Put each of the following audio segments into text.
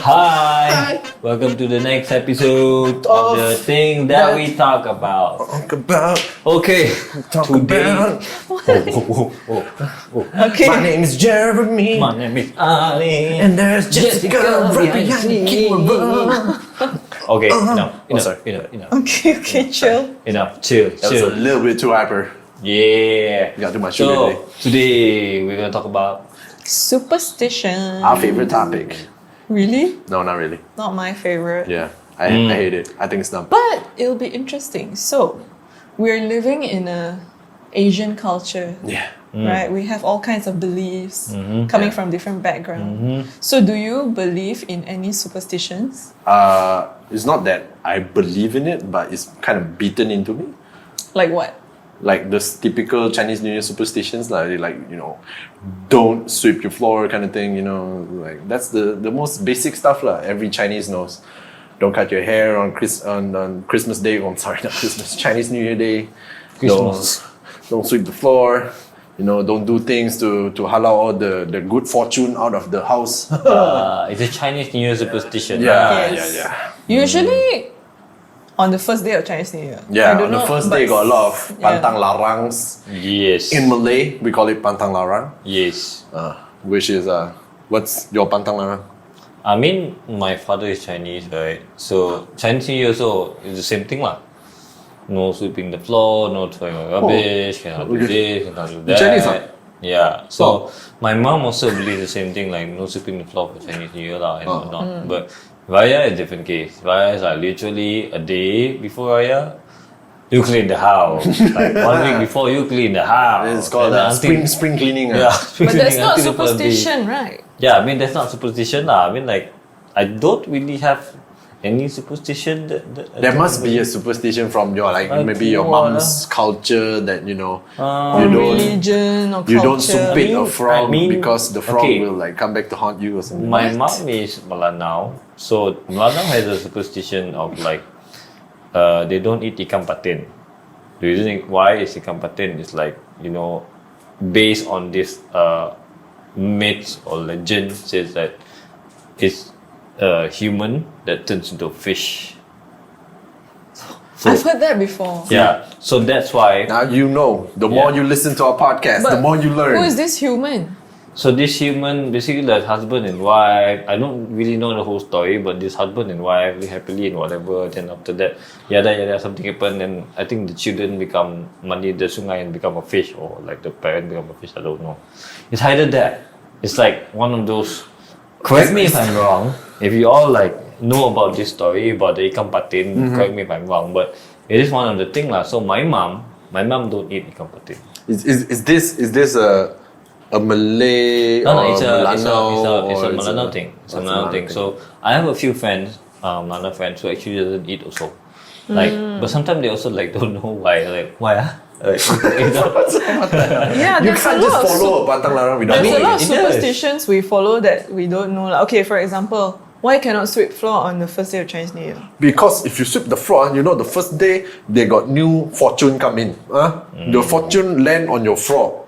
Hi, welcome to the next episode of the thing that we talk about. Okay, today. Okay. My name is Jeremy. My name is Ali. And there's Jessica right behind the camera. Okay, enough. sorry. Enough. Okay, chill. Enough. Chill. That was a little bit too hyper. Yeah. You got too much sugar So today. today we're gonna talk about Superstition. Our favorite topic. Really? No, not really. Not my favorite. Yeah, I hate it. I think it's dumb. But it'll be interesting. So, we're living in a Asian culture, Yeah. right? We have all kinds of beliefs coming from different backgrounds. So, do you believe in any superstitions? It's not that I believe in it, but it's kind of beaten into me. Like what? Like the typical Chinese New Year superstitions, like don't sweep your floor kind of thing. Like that's the most basic stuff lah. Every Chinese knows. Don't cut your hair on Christmas Day. Oh, I'm sorry, not Christmas. Chinese New Year Day. Christmas. Don't sweep the floor. Don't do things to halau all the good fortune out of the house. it's a Chinese New Year superstition. Yeah, Yes. yeah. Usually, on the first day of Chinese New Year. Yeah, I don't on the know, first but day got a lot of yeah. pantang larangs. Yes. In Malay, we call it pantang larang. Yes. Which is what's your pantang larang? I mean, my father is Chinese, right? So Chinese New Year also is the same thing lah. No sweeping the floor, no throwing rubbish, cannot do this, cannot do that. Chinese, huh? Yeah. So my mom also believes the same thing, like no sweeping the floor for Chinese New Year lah and whatnot. But Raya is a different case. Raya is like literally a day before Raya, you clean the house. Like 1 week before you clean the house. It's called And until- spring cleaning. Yeah, spring But that's cleaning not until the first day. superstition, right? Yeah, I mean that's not superstition lah. I mean like I don't really have any superstition that I There don't must be really- a superstition from your maybe your what, mom's culture that you Or don't religion or culture. you don't sumpit a frog I mean, because the frog okay. will like come back to haunt you or something. My mom is Melanau, so Melanau has a superstition of like they don't eat ikan patin. The reason why is ikan patin is like based on this myth or legend says that it's a human that turns into a fish. I've heard that before. Yeah, so that's why. Now the more Yeah. you listen to our podcast, the But more you learn. Who is this human? So this human, basically the husband and wife, I don't really know the whole story, but this husband and wife live happily and whatever. Then after that, yada something happened, and I think the children become mandi the sungai and become a fish, or like the parent become a fish. I don't know. It's either that. It's like one of those. Correct me if I'm wrong. If you all like know about this story about the ikan patin, correct me if I'm wrong, but it is one of the thing lah. So my mom don't eat ikan patin. Is this a Malay No, or it's a Melanau Melanau thing. It's a Melanau thing. So I have a few friends, Melanau friends who actually doesn't eat also. Like, but sometimes they also like don't know why. Like, why? Like, Yeah, You there's a can't lot just of follow a pantang larang without There's a knowing lot of it. It does. superstitions we follow that we don't know. Like, okay, for example, why cannot sweep floor on the first day of Chinese New Year? Because if you sweep the floor, the first day they got new fortune come in. The fortune land on your floor.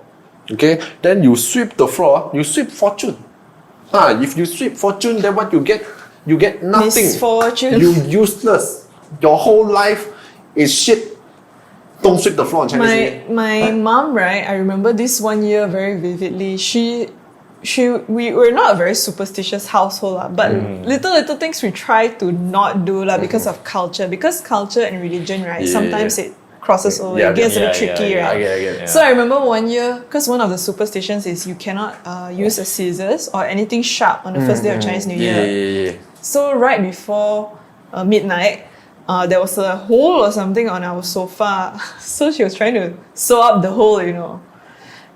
Okay, then you sweep the floor, you sweep fortune. If you sweep fortune, then what you get? You get nothing. Misfortune. You useless. Your whole life is shit. Don't sweep the floor on Chinese New Year. My mom, right? I remember this one year very vividly. We were not a very superstitious household, but little things we try to not do because of culture. Because culture and religion, right? Yeah, sometimes yeah. it crosses over. Yeah, It gets a yeah, bit tricky, yeah, right? I get it. So I remember one year, because one of the superstitions is you cannot use a scissors or anything sharp on the first day of Chinese New Year. Yeah. So right before midnight, there was a hole or something on our sofa. So she was trying to sew up the hole,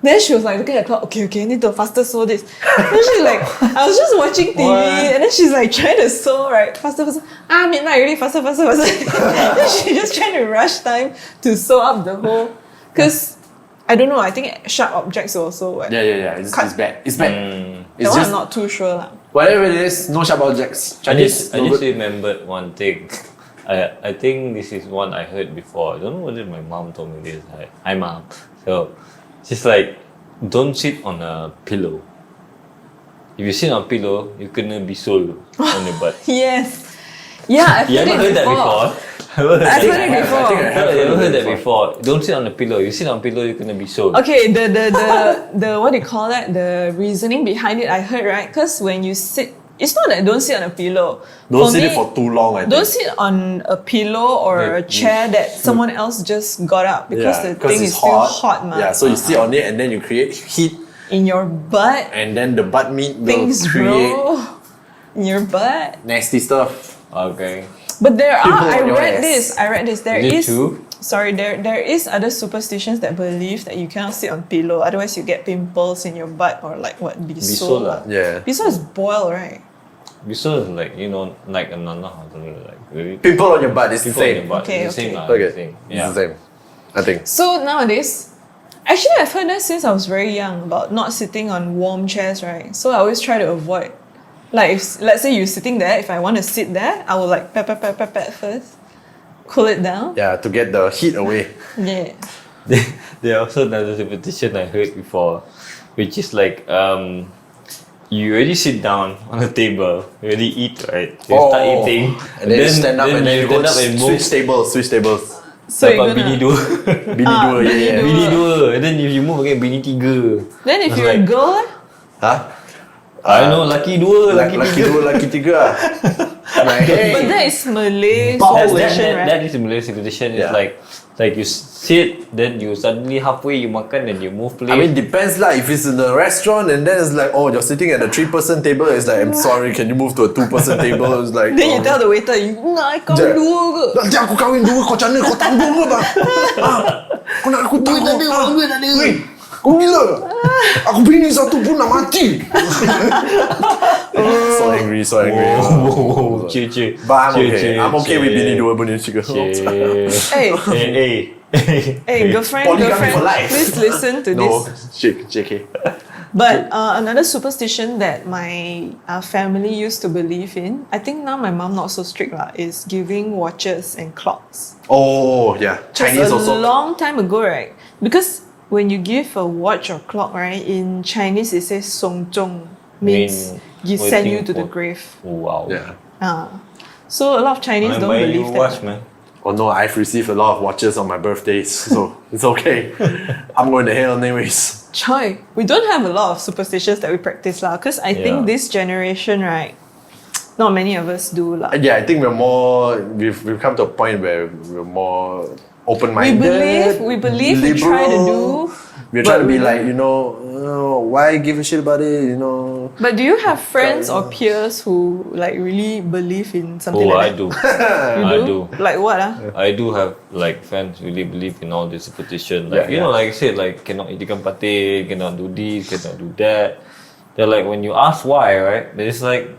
Then she was like looking at the clock, okay, I need to faster sew this. Then she's like, I was just watching TV, and then she's like trying to sew, right? Faster. Midnight already, faster. Then she's just trying to rush time to sew up the hole. Because, I don't know, I think sharp objects also. Yeah. It's bad. It's bad. That one I'm not too sure. Whatever it is, no sharp objects. I Chinese. just remembered one thing. I think this is one I heard before. I don't know whether my mom told me this. Hi mom. So she's like, don't sit on a pillow. if you sit on pillow, you kena bisul on your butt. Yes. Yeah, I've You heard ever heard it that before? I've heard it before. You ever heard that before? Don't sit on the pillow. You sit on pillow, you kena bisul. Okay, the what do you call that? The reasoning behind it, I heard, right? Because when you sit, it's not that don't sit on a pillow. Don't sit it for too long, I think. Don't sit on a pillow or a chair that someone else just got up because the thing is still hot, man. Yeah, so you sit on it and then you create heat, In your butt, and then the butt meat will things create grow in your butt. nasty stuff. Okay. But there are, Pimple I on your read ass. this. There Is it is. true? Sorry, there is other superstitions that believe that you cannot sit on pillow, otherwise you get pimples in your butt or like what Bisul lah. Yeah. Bisul is boil, right? Bisul is like, like a nana or something like very Pimple on your butt is the people in same. your butt. Okay, It's the same okay. lah. Okay, It's the same. it's Yeah. the same. I think. So nowadays, actually I've heard that since I was very young about not sitting on warm chairs, right? So I always try to avoid. Like if let's say you're sitting there, if I want to sit there, I will like pat first, cool it down. Yeah, to get the heat away. Yeah. There also another superstition I heard before, which is like you already sit down on a table, you already eat, right? You start eating, and then you stand up and then you go stand up and move. switch tables. So you're Dapat gonna, bini dua. Bini dua, yeah. Bini dua. And then if you move again, bini tiga. then if I was you're a like, girl, Huh? I know, laki dua, laki Laki tiga. dua, laki tiga. Like, hey. but that is Malay That, superstition, right? that is a Malay superstition. It's Yeah. like you sit, then you suddenly halfway you makan, then you move place. I mean, depends lah. If it's in a restaurant and then it's like, oh, you're sitting at a 3-person table, it's like, I'm sorry, can you move to a 2-person table? It's like, Then you tell the waiter, I kau Jap. dua ke? Nanti aku kahwin dua, kau macam mana? Kau tanggung ke bang? Kau nak aku tanggung? Weh, kau gila ke? Aku bini satu pun nak mati. So angry. Chill. But I'm okay with bini dua, bini tiga. Hey, Hey. girlfriend, Polygamy for life. please listen to No, this. JK. But another superstition that my family used to believe in, I think now my mom not so strict lah, is giving watches and clocks. Oh, yeah. Chinese It's a also. long time ago, right? Because when you give a watch or clock, right, in Chinese it says "song zhong," means you send you to the grave. Oh, wow. Yeah. So a lot of Chinese I'm don't buying believe you that. watch, man. Oh no, I've received a lot of watches on my birthdays, so it's okay. I'm going to hell anyways. Choi, we don't have a lot of superstitions that we practice lah. Because I Yeah. think this generation, right, not many of us do lah. Yeah, I think we've come to a point where we're more open-minded. We believe, we try to do. We're trying to but be we like, why give a shit about it, But do you have friends or peers who like really believe in something Oh, like I that? do. You I do? do. Like what I do have like friends really believe in all this superstition. Like Yeah, yeah. like I said, like cannot eat ikan pate, cannot do this, cannot do that. They're like when you ask why, right? They're just like,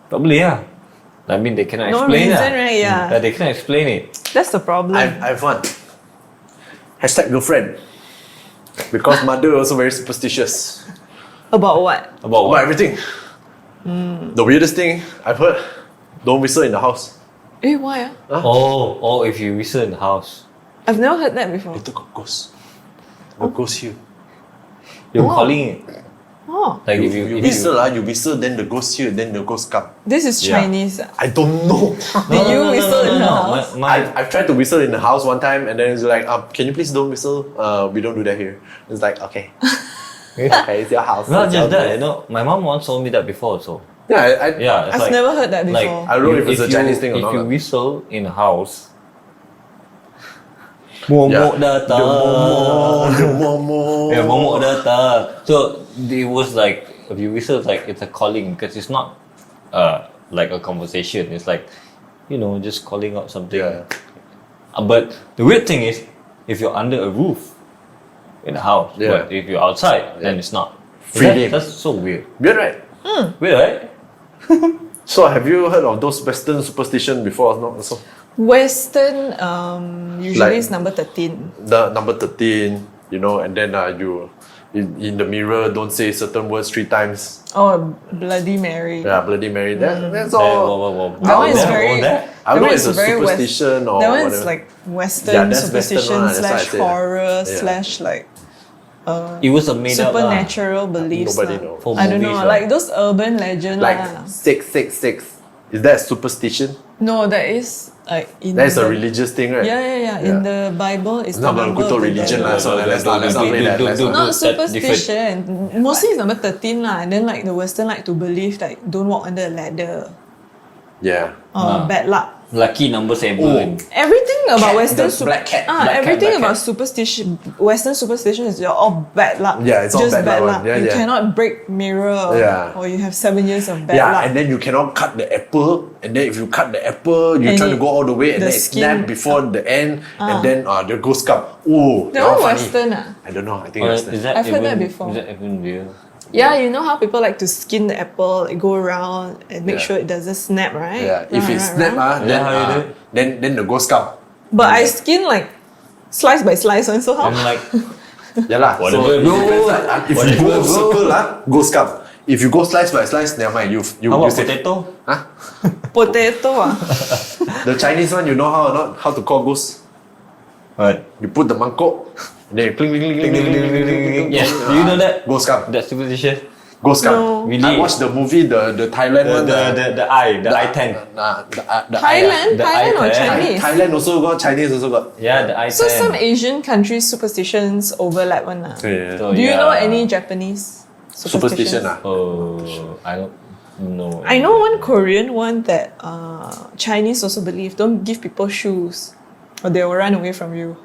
tak boleh lah. I mean they cannot No explain reason, lah. right? Yeah. They cannot explain it. That's the problem. I have one. #girlfriend. Because mother also very superstitious About what? About about what? everything. The weirdest thing I've heard, don't whistle in the house. Why? Oh, if you whistle in the house, I've never heard that before. Later got ghost. Got ghost here. you're Oh. calling it. Oh, Like You, if you whistle, then the ghost here, then the ghost come. this is Yeah. Chinese. I don't know. Did you whistle in the house? I've tried to whistle in the house one time, and then it's like, can you please don't whistle? We don't do that here. It's like, okay. Okay, it's your house. Not it's just your that, house. my mom once told me that before also. Yeah, Yeah, it's I've like, never heard that like before. I don't know if it's a Chinese thing or if not you lah. whistle in a house, momok datang. Yeah, momok datang. So it was like if you whistle, it's like it's a calling because it's not like a conversation. It's like just calling out something. Yeah. But the weird thing is, if you're under a roof in a house, Yeah. but if you're outside, then it's not. Free game. That's so weird. Weird, right? Weird, right? So have you heard of those Western superstition before? No, so Western usually Like- is number 13. the number 13, and then you in the mirror don't say certain words 3 times. Oh, Bloody Mary. Yeah, Bloody Mary. That's Whoa, all. whoa, whoa. That one is That- very. that? I don't know that it's one a is very superstition or That one is whatever. like Western Yeah, that's superstition Western one, that's why I slash say that. horror Yeah. slash like It was a made up lah. supernatural beliefs. Nobody lah. knows. For I don't movies, know, lah. like those urban legend Like lah. 666. Is that a superstition? No, that is like in That's a the, religious thing, right? Yeah. In the Bible, it's Not the about number good of the religion devil. lah. So let's not play that. Let's do- not. Not That's different. superstition. Mostly it's number 13 lah. And then like the Western like to believe like don't walk under a ladder. Yeah. Bad luck. Lucky number 7. Everything about Western the black cat. Black cat, everything black about cat. superstition, Western superstition is all bad luck. Yeah, it's all just bad luck. Yeah, you yeah. cannot break mirror, Yeah. or you have 7 years of bad Yeah, luck. and then you cannot cut the apple, and then if you cut the apple, you're And trying to go all the way, and the then it skin- snap before the end, and then the ghost come. Ooh, That that one one funny. Western I don't know. I think Or Western. is that I've heard even, that before. Is that even real? Yeah, you know how people like to skin the apple, like go around and make Yeah. sure it doesn't snap, right? Yeah, if Right, it right, snap, right. Is that how you do it? then the ghost come. But I skin like slice by slice one, so how? I'm like, Yeah lah. Whatever, So, bro. if you go Whatever, bro. circle ghost come. If you go slice by slice, never mind. You how about say- potato? Huh? Potato The Chinese one, you know how to call ghost? What? You put the mangkok, and then you cling, cling, cling, cling, cling, cling, cling, cling. Yes, do you know that? Ghost come. That superstition? Ghost come. No. Really? I watched the movie, the Thailand one. The I-10. The Thailand? the Thailand or I-10. Chinese? Thailand also got, Chinese also got. Yeah, the I-10. So some Asian countries superstitions overlap one lah. Yeah. So, Do you yeah. know any Japanese Superstition superstitions? Oh, I don't know. I know one Korean one that Chinese also believe don't give people shoes or they will run away from you.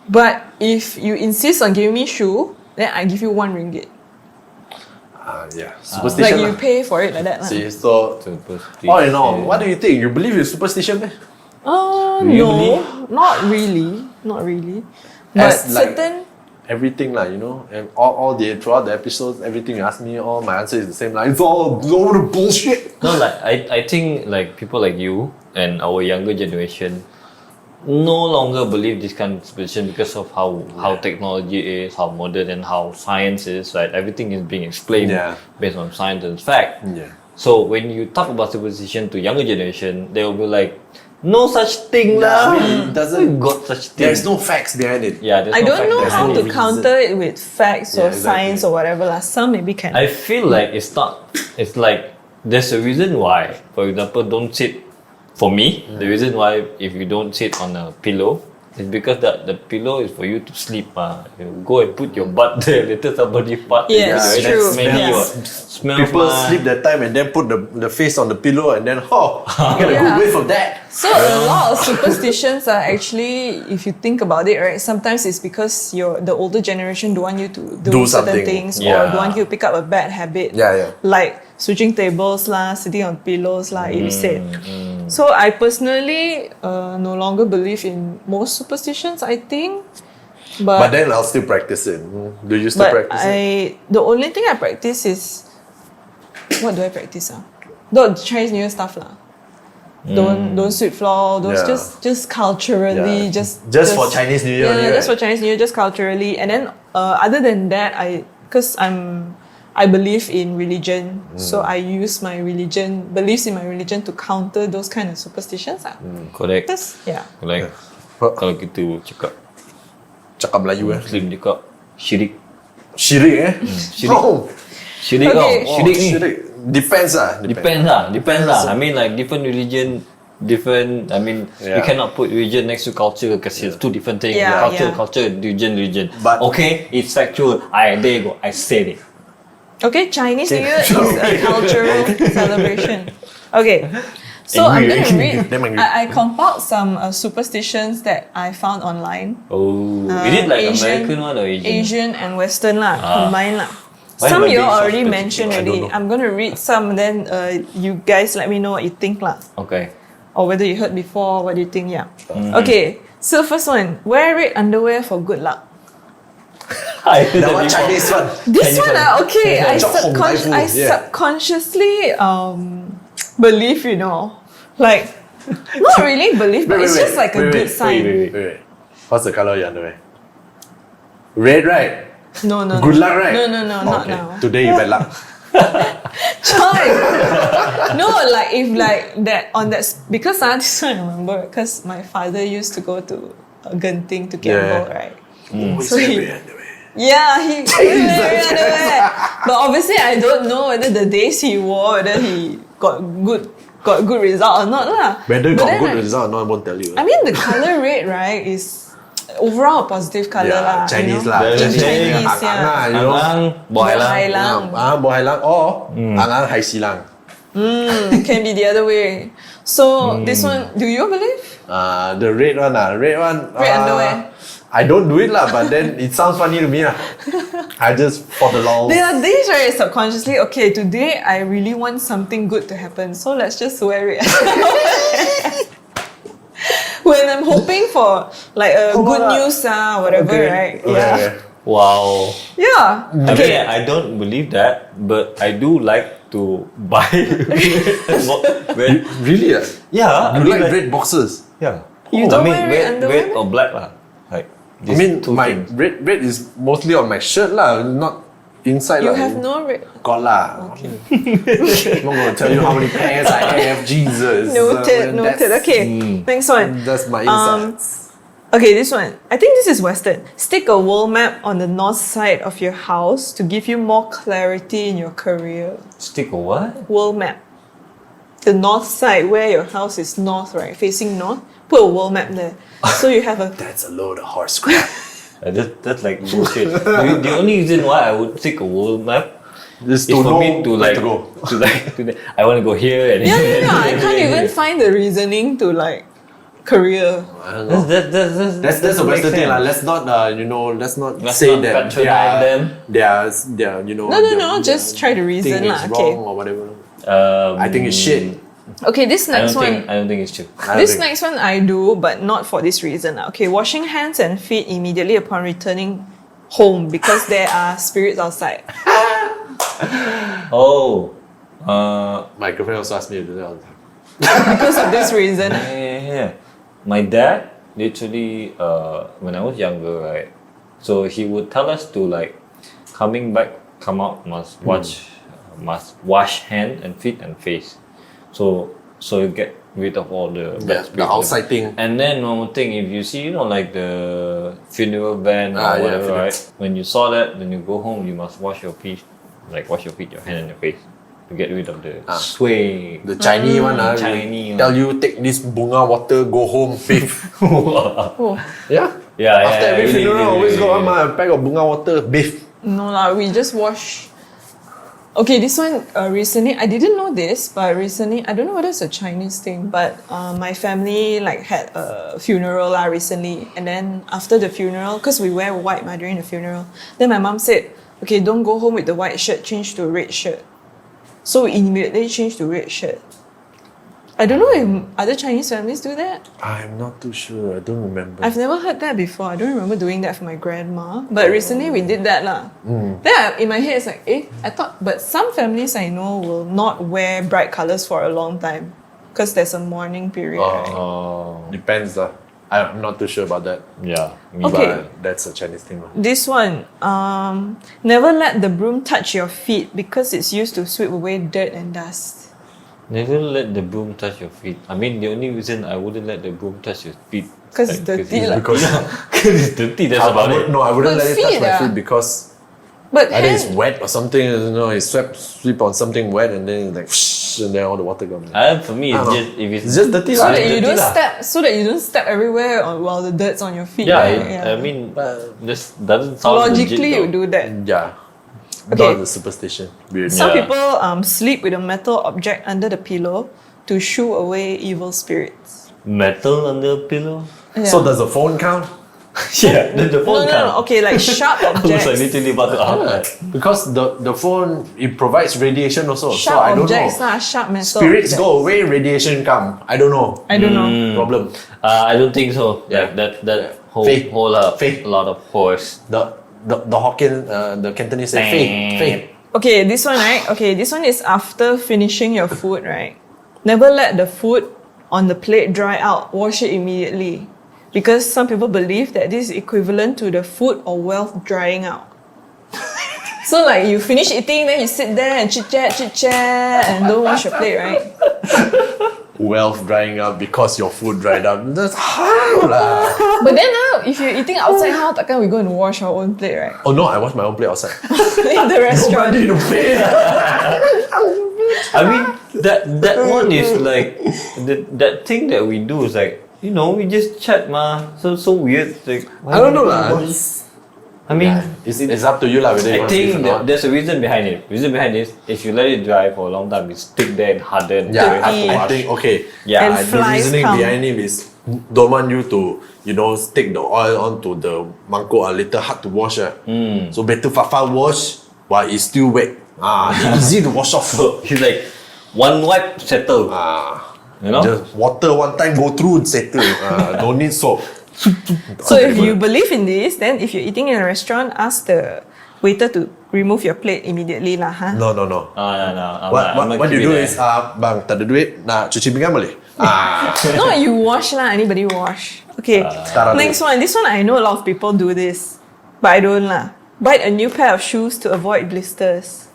But if you insist on giving me shoe, then I give you 1 ringgit. Yeah. Like Superstition you lah. pay for it like that. See, so Superstition. all in all, what do you think? You believe in superstition? Eh? you No, believe? not really. Not really. But As like- certain Everything lah, you know, and all the throughout the episodes, everything you ask me, all my answer is the same. Like it's all the bullshit. No, like I think like people like you and our younger generation no longer believe this kind of superstition because of how technology is, how modern and how science is. Right, everything is being explained Yeah. based on science and fact. Yeah. So when you talk about superstition to younger generation, they will be like, no such thing lah. I mean, it doesn't- got such thing. There's no facts behind it. Yeah, there's I no don't fact, know there's how no to reason. counter it with facts Yeah, or exactly. science or whatever lah. Some maybe can. I feel like it's not. It's like there's a reason why. For example, don't sit. For me, the reason why if you don't sit on a pillow is because the pillow is for you to sleep. You go and put your butt there. Later somebody fart. Yes, Very true. smelly. Yes. What? Smells. People mah. sleep that time and then put the face on the pillow and then you get a Yeah. good whiff of that. So a lot of superstitions are actually, if you think about it, right? Sometimes it's because the older generation don't want you to do certain something. things, or Yeah. don't want you to pick up a bad habit. Yeah, yeah. Like switching tables lah, sitting on pillows lah, illicit. So I personally no longer believe in most superstitions. I think, But then I'll still practice it. Do you still but practice it? the only thing I practice is what do I practice? The Chinese New Year stuff lah. Don't sweep floor. Those Yeah. just culturally, Yeah. just for Chinese New Year Yeah, only, just for right? Chinese New Year, just culturally. And then other than that, I believe in religion, so I use my beliefs in my religion to counter those kind of superstitions. Correct. Yeah. Like What? kalau kita cakap Cakap Melayu Muslim cakap syirik. Syirik Syirik. Oh, Syirik Okay. tau. Syirik ni. syirik. Depends lah. Depends lah. I mean like different religion, different. I mean you Yeah. cannot put religion next to culture because it's two different things. Yeah, Culture, yeah. religion. But- okay, it's factual. There you go. I said it. Okay, Chinese New Year is a cultural celebration. Okay, so I'm Angry, gonna read. Damn angry. I compiled some superstitions that I found online. Oh, is it like American one or Asian? Asian and Western lah, combined lah. Why Some am I you being so already specific? mentioned I don't already. know. I'm gonna read some, then you guys let me know what you think lah, Okay. or whether you heard before. What do you think? Yeah. Okay. So first one, wear red underwear for good luck. I heard That that one before. Chinese one. This one, okay, I, Chok hong mai fu, yeah. subconsciously believe, like not really believe, but it's just like a good sign. Wait. What's the color of your underwear? Red, right? No. Good luck, right? No, not Okay. now. Today you bad luck. Chai. No, like if like that on that because this one I remember because my father used to go to Genting to gamble, Yeah. right? Always So he- wear underwear. Yeah, he wear underwear. But obviously, I don't know whether the days he wore, whether he got good result or not lah. Whether But got then good I- result or not, I won't tell you. I mean, the color red, right, is overall a positive color lah. Chinese you know? lah. Chinese, Chinese, yeah. lah, you know. Angang, buah hai Buah hai lang. lang. Buah hai lang or angang hai si lang. Can be the other way. So this one, do you believe? The red one red one. Red underwear. I don't do it lah, but then it sounds funny to me lah. I just for the lol. There are days where it's subconsciously, okay, today I really want something good to happen, so let's just wear it. When I'm hoping for like a good news whatever, right? Yeah. Wow. Yeah. Okay, Okay. I don't believe that, but I do like to buy red. Really? Yeah, I You mean, like red boxes? Yeah. You don't I mean, wear red underwear? red or black lah. Like I these mean, two my things. red is mostly on my shirt lah, not inside You lah. have no red. Got lah. Okay. I'm not gonna tell you how many pairs I have. Jesus. Noted, noted. That's- Okay, next one. That's my insights. Okay, this one. I think this is Western. Stick a world map on the north side of your house to give you more clarity in your career. Stick or what? World map. The north side, where your house is north, right? Facing north. Put a world map there. So you have a. That's a load of horse crap. That's like bullshit. The only reason why I would take a world map Just is to for know me to where like to go. I want to go here and Yeah. I can't even find the reasoning to like career. I don't know. That's a Western thing lah. Let's not let's not Let's say not that patronize them. they are No, just try to reason thing lah. is Okay. wrong or whatever. I I think it's shit. Okay, this next one. I don't think it's true. This next one I do, but not for this reason. Okay, washing hands and feet immediately upon returning home because there are spirits outside. Oh, My girlfriend also asked me to do that all the time. Because of this reason. yeah. My dad literally, when I was younger, right? So he would tell us to like, coming back, come out must wash hand and feet and face, so you get rid of all the bad The spirits. outside thing. And then one more thing, if you see, like the funeral van or whatever, funeral. right? When you saw that, when you go home, you must wash your feet, your hand and your face, to get rid of the sway. The Chinese one, Chinese tell you take this bunga water, go home, bathe. Oh. Yeah. Yeah, After every really, funeral, really, always got really. a pack of bunga water, bathe. No lah, we just wash. Okay, this one recently, I didn't know this, but recently, I don't know whether it's a Chinese thing, but my family like had a funeral lah recently, and then after the funeral, because we wear white during the funeral, then my mom said, okay, don't go home with the white shirt, change to a red shirt. So we immediately changed to red shirt. I don't know if other Chinese families do that. I'm not too sure. I don't remember. I've never heard that before. I don't remember doing that for my grandma. But recently we did that lah. Then in my head it's like, I thought, but some families I know will not wear bright colours for a long time because there's a mourning period. Right? Oh, Depends lah. I'm not too sure about that. yeah. Me Okay. too. But that's a Chinese thing lah. This one, never let the broom touch your feet because it's used to sweep away dirt and dust. Never let the broom touch your feet. I mean, the only reason I wouldn't let the broom touch your feet. 'Cause it's dirty lah. Because it's dirty, that's about it. No, I wouldn't But let it touch feet, my ah. feet because But either it's hand, wet or something. It sweep on something wet and then like and then all the water comes. For me, it's I don't just if It's just dirty so lah. that you dirty don't lah. step everywhere while the dirt's on your feet. Yeah, right? I mean, this doesn't sound Logically, you legit, do that. Yeah. Okay. Not the superstition. Weird. Some Yeah. people sleep with a metal object under the pillow to shoo away evil spirits. Metal under a pillow. Yeah. So does the phone count? Yeah, the phone no. Okay, like sharp I was like objects. literally about to ask that. Because the phone it provides radiation also. So Sharp I don't objects, know. sharp metal. Spirits objects. go away, radiation come. I don't know. I don't know. Problem. I don't think so. Yeah. That whole Faith. a lot of horse. The Hokkien, the Cantonese say faith. Okay, this one, right? Okay, this one is after finishing your food, right? Never let the food on the plate dry out. Wash it immediately. Because some people believe that this is equivalent to the food or wealth drying out. So like you finish eating, then you sit there and chit chat, and don't wash your plate, right? wealth drying up because your food dried up. That's how lah. But then if you're eating outside, how takkan we go and wash our own plate, right? Oh no, I wash my own plate outside. In the restaurant. Nobody to pay. I mean, that one is like that thing that we do is like, you know, we just chat ma. So weird. Like, I don't know lah. I mean, It's up to you lah. I think there's a reason behind it. Reason behind this, if you let it dry for a long time, it stick there and harden. Yeah, so you have to I wash. think okay. Yeah, And the flies reasoning come. behind it is don't want you to, you know, stick the oil onto the mangkok a little hard to wash. So better Fafa wash while it's still wet. Easy to wash off. So he's like, one wipe settle. You know? Just water one time go through settle. Don't need soap. So if you believe in this, then if you're eating in a restaurant, ask the waiter to remove your plate immediately lah, huh? No. No. What you do is, bang, tak ada duit, nak cuci pinggan boleh? No, you wash lah. Anybody wash. Okay. Next one. This one I know a lot of people do this, but I don't lah. Bite a new pair of shoes to avoid blisters.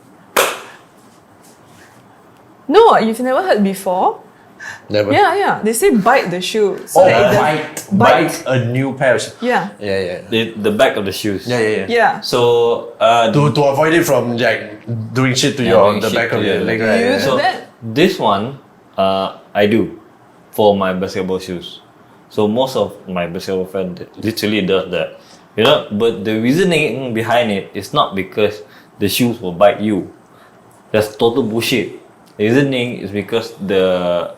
No, you've never heard before? Never. Yeah. They say bite the shoe. So that it Bite a new pair of shoes. Yeah. Yeah. The back of the shoes. Yeah. Yeah. So To avoid it from like doing shit to doing the shit back to of your your leg, leg. right? You Yeah. do so that? this one I do for my basketball shoes. So most of my basketball friends literally does that. You know, but the reasoning behind it is not because the shoes will bite you. That's total bullshit. The reasoning is because the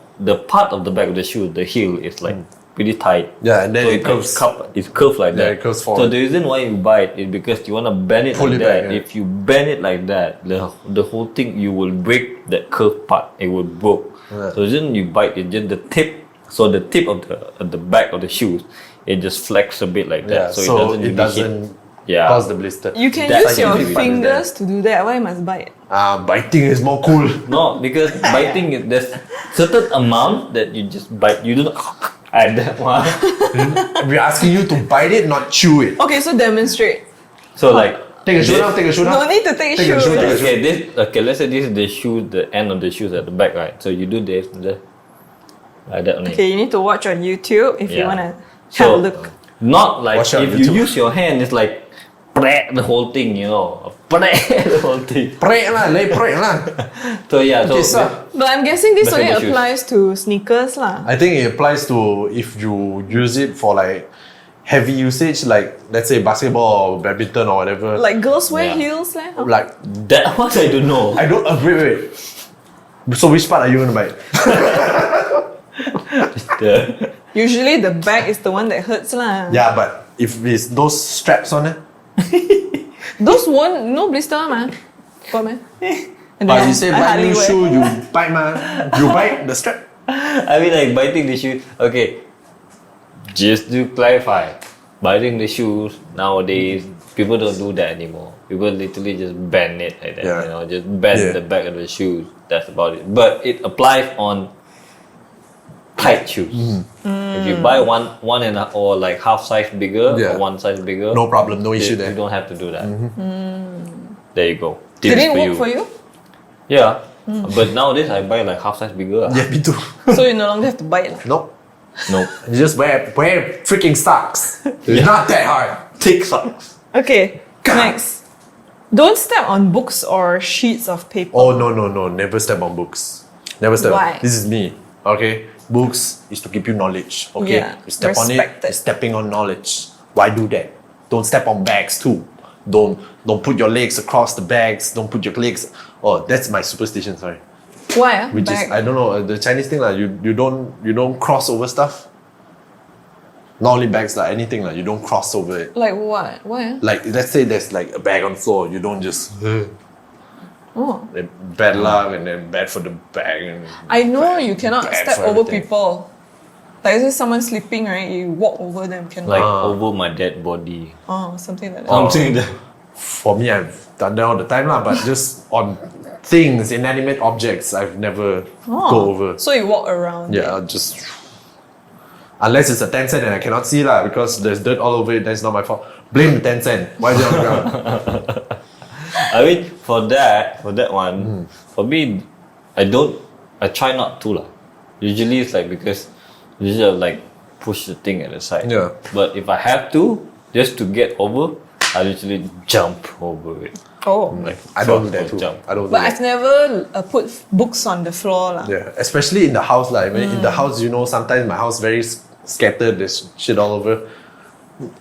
part of the back of the shoe, the heel, is like pretty tight. Yeah, and then so it curves. It's curved like Yeah, that. it curves So forward. the reason why you bite is because you want to bend it Pull like it that. back, yeah. If you bend it like that, the whole thing, you will break that curved part. It will broke. Yeah. So the reason you bite is just the tip. So the tip of the back of the shoes, it just flex a bit like that. Yeah, So it doesn't really hit. Yeah. cause the blister. You can That's use your scientific. fingers to do that. Why must bite? Biting is more cool. No, because biting there's certain amount that you just bite. You don't add that one. We're asking you to bite it, not chew it. Okay, so demonstrate. So like Take a shoe now, take a shoe now. No need to take Take a shoe. shoe, take a shoe. let's say this is the shoe, the end of the shoes at the back, right? So you do this, like that only. Okay, you need to watch on YouTube if you Yeah. wanna have So a look. not like Watch out, if you YouTube. use your hand, it's like the whole thing, you know, the whole thing. Prek lah, lay prek lah. So yeah, so Okay, sir. But I'm guessing this only Basketball shoes. applies to sneakers lah. I think it applies to if you use it for like heavy usage, like let's say basketball or badminton or whatever. Like girls wear Yeah. heels leh. Like that one I don't know. I don't wait. So which part are you gonna bite? The- Usually the back is the one that hurts lah. Yeah, but if it's those straps on it, Those won't no blister mah. Got meh? but you say I buy hardly new wear. shoe, you bite ma. You bite the strap. I mean, like biting the shoe. Okay, just to clarify, biting the shoes nowadays, people don't do that anymore. People literally just bend it like that. Yeah. You know, just bend Yeah. the back of the shoes. That's about it. But it applies on tight shoes. If you buy one and or like half size bigger Yeah. or one size bigger, No problem, no issue you there. don't have to do that. There you go. Did Tips it work for you? Yeah. But nowadays I buy like half size bigger. Yeah, me too. So you no longer have to bite lah. Nope. No. You just wear freaking socks. It's not that hard. Thick socks. Okay, next. Don't step on books or sheets of paper. Oh no, never step on books. Never step. Why? This is me. Okay, books is to give you knowledge. Okay, Yeah, you step on it. respect it. You're stepping on knowledge. Why do that? Don't step on bags too. Don't put your legs across the bags. Don't put your legs. Oh, that's my superstition. Sorry, Why? which is I don't know the Chinese thing like you don't cross over stuff. Not only bags like anything like you don't cross over it. Like what? Why? Like let's say there's like a bag on the floor, you don't just Oh. bad luck and then bad for the bag. And I know you cannot Bad step for over everything. people. Like if someone sleeping, right? You walk over them, cannot. Like over my dead body. Something like that. Something that. For me, I've done that all the time lah, but just on things, inanimate objects, I've never go over. So you walk around. Yeah, I'll just unless it's a 10 cent and I cannot see lah because there's dirt all over it. That's not my fault. Blame the 10 cent. Why is it on the ground? I mean, for that one, for me, I try not to lah. Usually it's like because usually I'll like push the thing at the side. Yeah. But if I have to, just to get over, I literally jump over it. Oh. Like I don't do proper that too. jump. I don't do But that. I've never put books on the floor lah. Yeah, especially in the house, like in the house, sometimes my house very scattered. There's shit all over.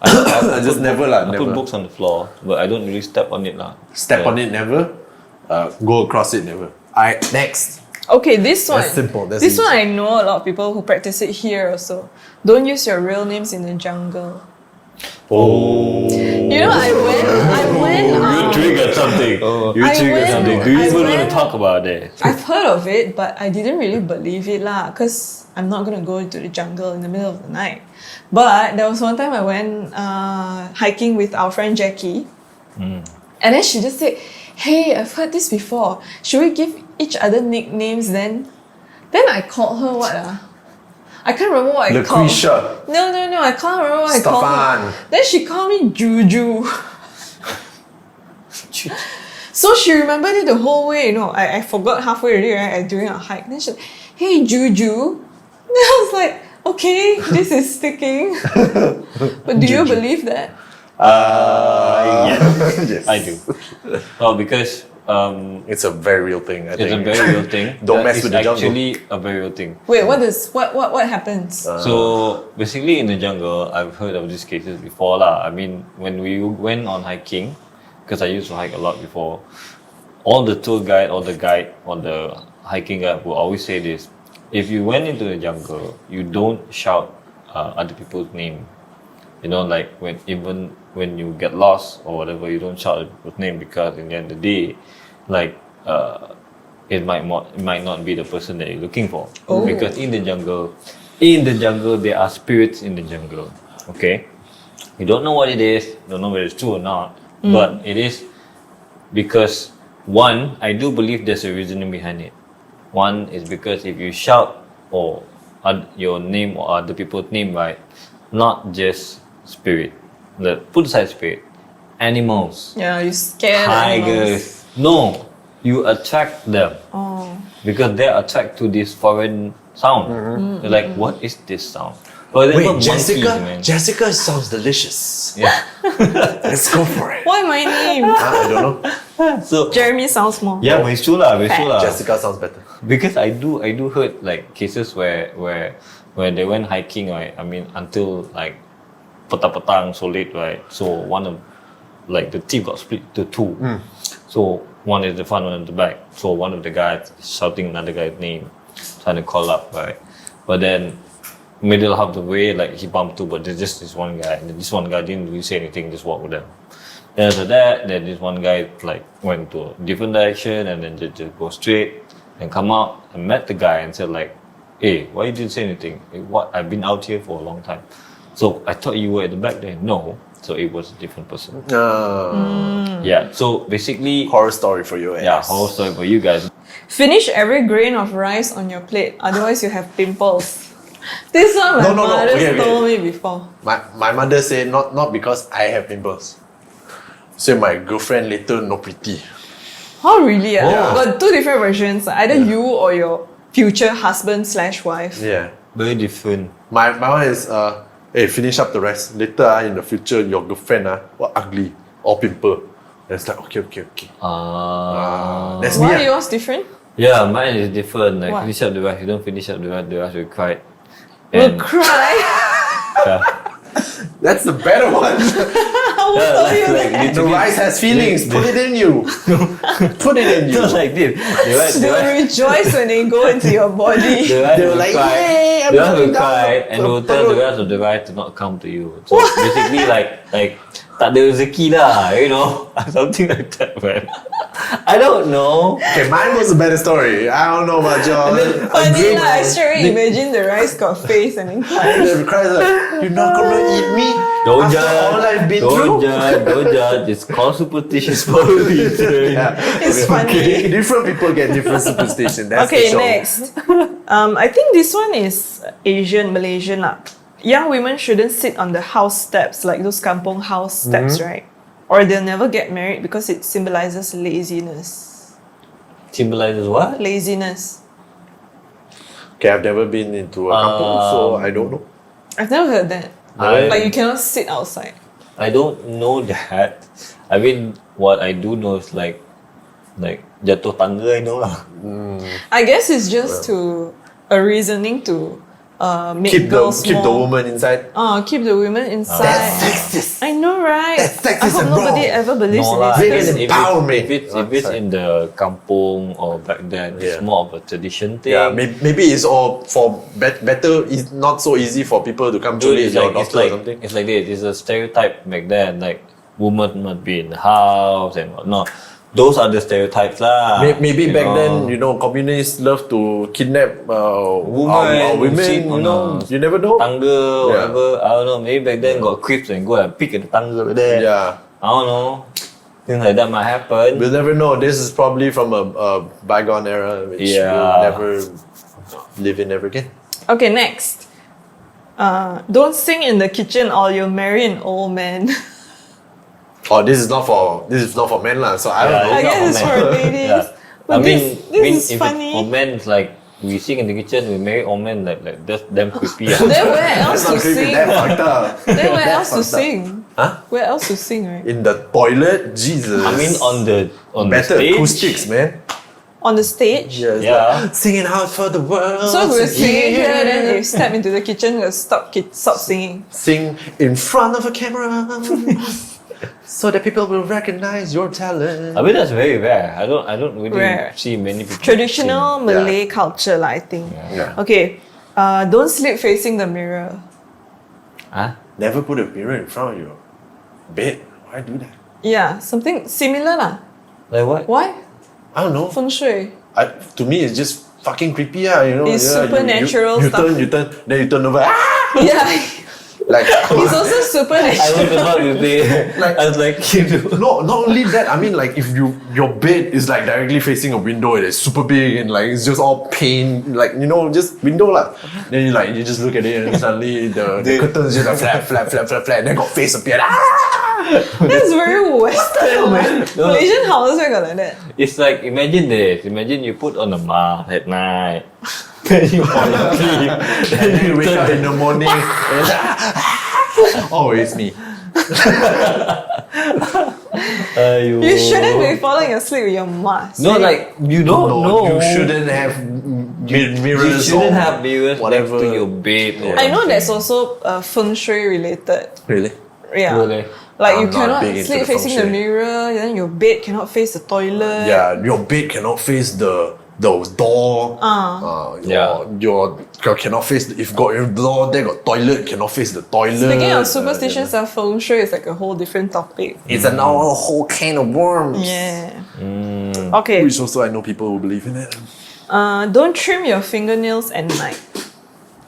I just never I never put books on the floor, but I don't really step on it lah. step on it, never go across it, never. Alright, next. Okay, this one. That's simple, that's this one easy. I know a lot of people who practice it here also. Don't use your real names in the jungle. Oh, You know, I went. You triggered something. You I triggered went- something. Do you I even want went- to talk about it? I've heard of it, but I didn't really believe it lah, cause I'm not gonna go into the jungle in the middle of the night. But there was one time I went hiking with our friend Jackie, and then she just said, "Hey, I've heard this before. Should we give each other nicknames then?" Then I called her what ah? I can't remember what I called. Lucretia. No, I can't remember what I called her. Stefan. Then she called me Juju. So she remembered it the whole way, I forgot halfway already, right? During our hike. Then she said, "Hey, Juju." Then I was like, okay, this is sticking. But do you believe that? Yes. I do. Well, because It's a very real thing. I it's a think. very real thing. Don't That mess is with the jungle. actually a very real thing. Wait, what happens? So basically in the jungle, I've heard of these cases before lah. I mean, when we went on hiking, because I used to hike a lot before, all the tour guide or the guide or the hiking guide will always say this: if you went into the jungle, you don't shout other people's name. Like even when you get lost or whatever, you don't shout other people's name, because in the end of the day, it might not be the person that you're looking for. Oh. Because in the jungle there are spirits in the jungle. Okay, you don't know what it is, don't know whether it's true or not, but it is because one, I do believe there's a reasoning behind it. One is because if you shout or your name or other people's name, right, not just spirit, put aside spirit, animals, Yeah, you scared tigers. No, you attract them Oh. because they attract to this foreign sound. They're like, what is this sound? For example, Wait, monkeys, man. Jessica sounds delicious. Yeah. Let's go for it. Why my name? I don't know. So Jeremy sounds more. yeah, but it's true lah. It's true lah. Jessica sounds better. Because I do heard like cases where they went hiking, right? I mean, until like petang so late, right? So one of the team got split to two. So one is the front, one is the back. So one of the guys is shouting another guy's name, trying to call up, right? But then middle half the way, he bumped two, but there's just this one guy, and this one guy didn't really say anything, just walked with them. Then after that, then this one guy went to a different direction and then just go straight and come out and met the guy and said hey, why you didn't say anything? What? I've been out here for a long time. So I thought you were at the back there. No. So it was a different person. Yeah. So basically, Horror story for you. yeah, whole story for you guys. Finish every grain of rice on your plate, otherwise you have pimples. This one my No. mother Okay. told me before. My mother said not because I have pimples. So my girlfriend later no pretty. Oh really? Yeah. Got two different versions. Either you or your future husband/wife. Yeah. Very different. My one is hey, finish up the rest. Later in the future your girlfriend what ugly or pimple. And it's like okay. That's me. Why yours different? Yeah, mine is different. What? Finish up the rice. You don't finish up the rice will cry. Will cry. Yeah. That's the better one. The rice has feelings. Put it in you. Put it in you. Just like this. They will rejoice when they go into your body. The rice They were will like, cry. "Yay, I'm The rice will coming down cry the and will tell the perut." rest of the rice to not come to you. So basically tak ada rezeki lah, something like that, man. I don't know. Okay, mine was a better story. I don't know about y'all. Funny lah, I straight away imagine the rice got face and then cry. The cries like, you're not gonna eat me Don't after judge. all I've been Don't through. judge. It's called superstitions for a reason. Yeah. It's funny. Different people get different superstition. That's Okay, the show. next. I think this one is Asian, Malaysian lah. Young women shouldn't sit on the house steps, like those kampong house steps, right? Or they'll never get married because it symbolizes laziness. Symbolizes what? Laziness. Okay, I've never been into a kampung, so I don't know. I've never heard that. I- Like you cannot sit outside. I don't know that. I mean, what I do know is like jatuh tangga, I know lah. I guess it's just to a reasoning to make Keep girls the more. woman inside. Keep the women inside. That's sexist. I know, right? That's I sexist hope and nobody wrong. ever believes No in lah. this. Women's Because- empowerment. If it's in the kampung or back then, it's Yeah. more of a tradition thing. Yeah, maybe it's all for better. It's not so easy for people to come to Dude, your daughter or something. it's like this. It's a stereotype back then. Like women must be in the house and whatnot. Those are the stereotypes lah. Maybe you back know. then, communists love to kidnap Women, our women. shit on You never know. Tangga, whatever. I don't know. Maybe back then got creeps and go and pick at the tangga over there. Yeah, I don't know. Things like that might happen. we'll never know. This is probably from a bygone era, which Yeah. we'll never live in ever again. Okay, next. Don't sing in the kitchen or you'll marry an old man. Oh, this is not for men lah. So I don't know. I guess it's for ladies. Yeah. But I mean, this is if funny. it's for men, it's like we sing in the kitchen, we marry old men, like that's damn creepy. ah. Then where else That's to not creepy. sing? That's fucked up. Then where else That's to fucked up. sing? Huh? Where else to sing, right? In the toilet, Jesus. I mean, on the better stage, acoustics, man. On the stage? Yeah. Yeah. Singing out for the world. So if we're to singing hear. here, then if you step into the kitchen, we'll stop singing. Sing in front of a camera. So that people will recognize your talent. I mean, that's very rare. I don't really Rare. see many people. Traditional Malay culture, I think. Yeah. Okay, don't sleep facing the mirror. Sing. Huh? Never put a mirror in front of your bed. Why do that? Yeah, something similar lah. Like what? Why? I don't know. Feng shui. To me, it's just fucking creepy. It's It's supernatural you stuff. then you turn over. Ah! Yeah, Like, it's also I supernatural. was about to say. I was like, you know. no, not only that. I mean, like, if your bed is like directly facing a window, and it's super big and like it's just all pane, like just window lah. Then you just look at it and suddenly the curtains just like flap, and then got face appear. Ah! That's very Western, man. Malaysian houses where got like that. It's like imagine this. Imagine you put on a mask at night. Then you fall asleep. And then you wake up in the morning. And it's like, oh, it's me. You shouldn't be falling asleep with your mask. No, like you don't know. You shouldn't have You mirrors. shouldn't or have mirrors whatever. next to your bed. Or I know something. that's also feng shui related. Really? Yeah. Really? Like I'm you not cannot big into sleep the feng facing the shui. mirror, then your bed cannot face the toilet. Yeah, your bed cannot face the door. Your cannot face if got your door there got toilet cannot face the toilet. Speaking of superstitions and feng shui is like a whole different topic. it's a whole can of worms. Yeah. Mm. Okay. Which also I know people who believe in it. Don't trim your fingernails at night.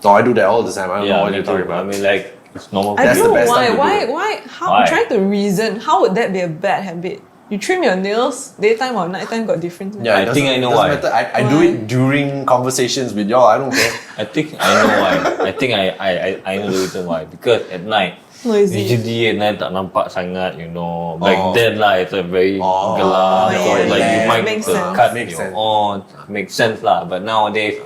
No, I do that all the time. I don't know Yeah, what me you're talking too. about. I mean, like it's normal. I That's don't the know best why. time to do Why? How? Why? I'm trying to reason. How would that be a bad habit? You trim your nails daytime or nighttime got different. Yeah, I it think doesn't- I know doesn't why. matter. I do Why? it during conversations with y'all. I don't care. I think I know why. I think I know the reason why. Because at night, Noisy. usually at night tak nampak sangat, Back Oh. then lah, it's a very Oh, gelap. yeah, so like you yeah. might Makes to sense. cut Makes your sense. own. Makes sense lah. But nowadays,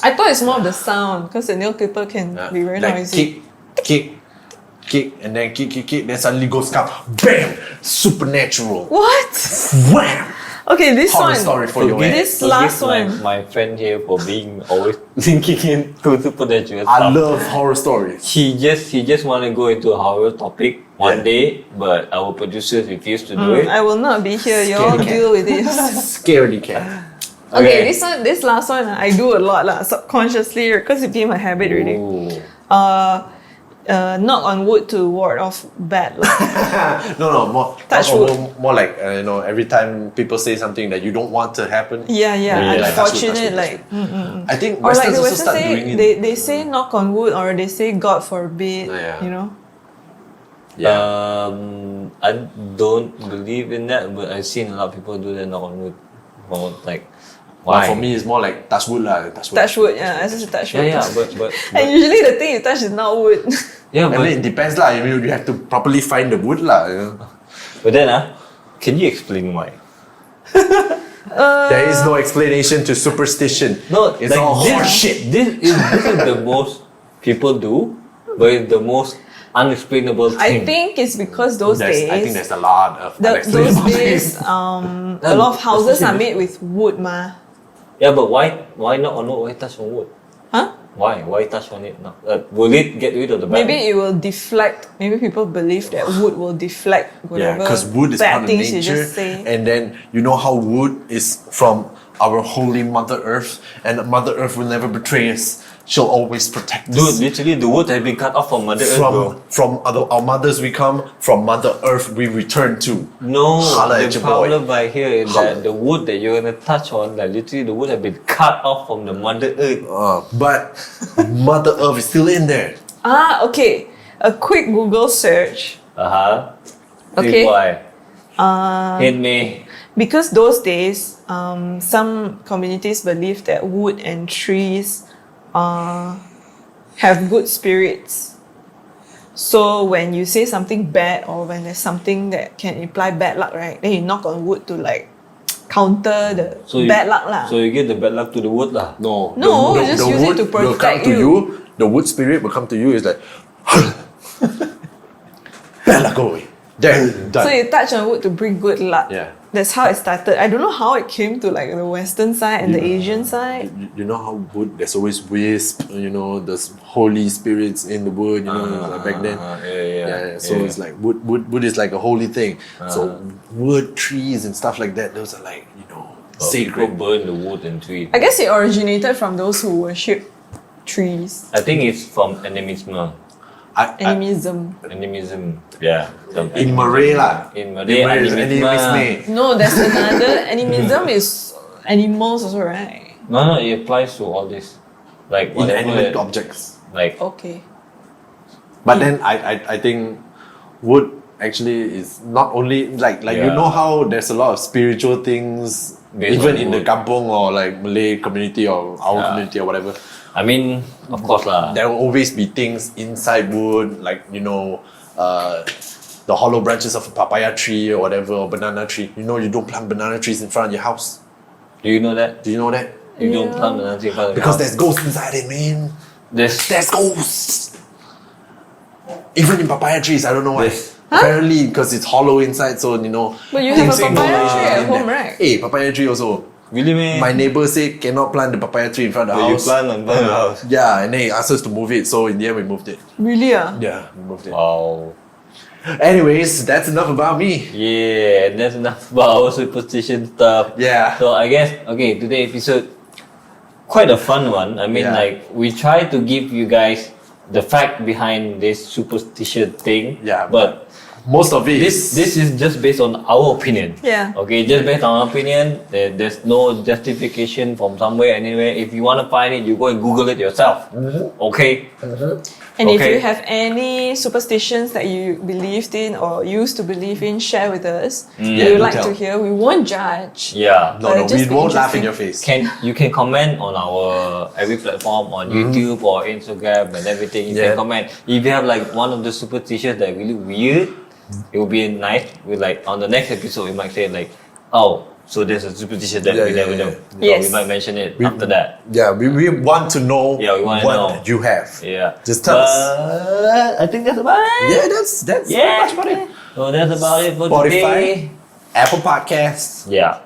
I thought it's more of the sound because the nail clipper can be very like noisy. kick, and then kick, then suddenly goes come, bam, supernatural, What? wham. Okay, this Horror one. story for your This forgive last my, one. my friend here for being always linking into supernatural I stuff. love horror stories. He just want to go into a horror topic one day, but our producers refuse to do it. I will not be here. You all Scaredy cat. deal with it. Scaredy cat. Okay, this last one I do a lot lah, subconsciously because it became a habit already. Ooh. Knock on wood to ward off bad luck. No, more Touch more like every time people say something that you don't want to happen. Yeah, Yeah, like touch wood, unfortunate, touch wood, like. I think Or like Westerns the also Western start doing say, it. they say knock on wood or they say God forbid, Yeah. I don't believe in that, but I've seen a lot of people do that knock on wood. Or like, Well, why? for me, it's more like touch wood lah. Touch wood, yeah, I just touch wood. yeah, but And usually the thing you touch is not wood. yeah, I mean, it depends lah. You have to properly find the wood lah. but then can you explain why? There is no explanation to superstition. No, it's like all this, horseshit. this is the most people do, but it's the most unexplainable thing. I think it's because those days. I think there's a lot of those unexplainable days, things. a lot of houses are made with wood, ma. Yeah, but why not on wood? Why touch on wood? Huh? Why touch on it now? Will it get rid of the bad? Maybe it will deflect. Maybe people believe that wood will deflect Yeah, whatever because wood is bad part of things you nature, just say. and then you know how wood is from our holy Mother Earth, and Mother Earth will never betray us. She'll always protect us. Dude, literally the wood has been cut off from Mother Earth, bro. From our mothers we come, from Mother Earth we return to. No, Holla at the your problem boy. by here is Holla. that the wood that you're gonna touch on, like literally the wood has been cut off from the Mother Earth. But Mother Earth is still in there. Okay. A quick Google search. Okay. Why? Hit me. Because those days, some communities believe that wood and trees have good spirits. So when you say something bad or when there's something that can imply bad luck, right? Then you knock on wood to like counter the bad luck lah. So you give the bad luck to the wood lah. No, No, just use it wood to will come protect to you. you. The wood spirit will come to you. It's like, Bella, go away. There, done. So you touch on wood to bring good luck. Yeah. That's how it started. I don't know how it came to like the Western side and the Asian side. You know how wood, there's always wisp, you know, there's holy spirits in the wood, you know, like back then. So it's like wood is like a holy thing. So wood, trees and stuff like that, those are like, you know, People sacred. burn the wood and tree. I guess it originated from those who worship trees. I think it's from animism. Animism. Animism. Yeah. In Malay lah. In Malay, is animism. animism. No, there's another. Animism is animals also, right? No, it applies to all this. Like whatever. Inanimate objects. Like Okay. But then I think wood actually is not only like you know how there's a lot of spiritual things Based even on in the wood. kampong or like Malay community or our community or whatever. I mean, of course lah. There will always be things inside wood, like you know, the hollow branches of a papaya tree or whatever, or banana tree. You know, you don't plant banana trees in front of your house. Do you know that? Do you know that? You don't plant banana tree in front of your Because house. there's ghosts inside it, man. There's There's ghosts. Even in papaya trees, I don't know why. Yes. Apparently, because it's hollow inside, so you know. But you have a things ain't papaya gonna tree be at in home, there. right? Hey, papaya tree also. really man. My neighbor said cannot plant the papaya tree in front of the you house. plant on front of the house. Yeah, and then he asked us to move it, so in the end we moved it. Really? Yeah, we moved it. Wow. Anyways, that's enough about me. Yeah, that's enough about our superstition stuff. Yeah. So I guess today's episode quite a fun one. I mean, Yeah. like we try to give you guys the fact behind this superstition thing. Yeah, but Most of it this is just based on our opinion. Yeah. Okay, just based on our opinion. There's no justification from somewhere, anywhere. If you want to find it, you go and Google it yourself. Okay. And if Okay. you have any superstitions that you believed in or used to believe in, share with us. We Yeah, would do like tell. to hear. We won't judge. Yeah. No, we just be won't laugh in interesting. your face. You can comment on our every platform on YouTube or Instagram and everything. You Yeah. can comment. If you have like one of the superstitions that are really weird, it will be nice. We like on the next episode we might say like, oh, so there's a superstition that we never know. So Yes. we might mention it after that. Yeah, we want to know Yeah, we wanna what know. you have. Yeah. Just tell us. I think that's about it. Yeah, that's Yeah. much about it. So that's about it for Spotify, today. Apple Podcasts. Yeah.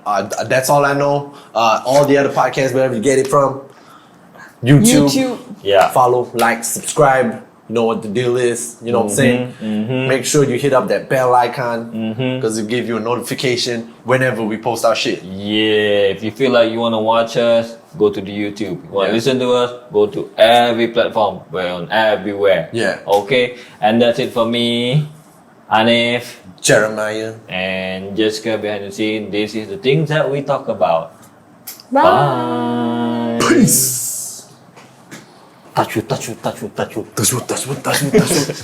That's all I know. All the other podcasts, wherever you get it from. YouTube. Yeah. Follow, like, subscribe. You know what the deal is. You know what I'm saying? Make sure you hit up that bell icon because it'll give you a notification whenever we post our shit. Yeah, if you feel like you want to watch us, go to the YouTube. You want to Yeah. listen to us, go to every platform. We're on everywhere. Yeah. Okay, and that's it for me, Hanif, Jeremiah. and Jessica behind the scene. This is the things that we talk about. Bye. Bye. Peace. Touch you, touch you, touch you, touch you. Touch wood, touch wood, touch wood, touch wood.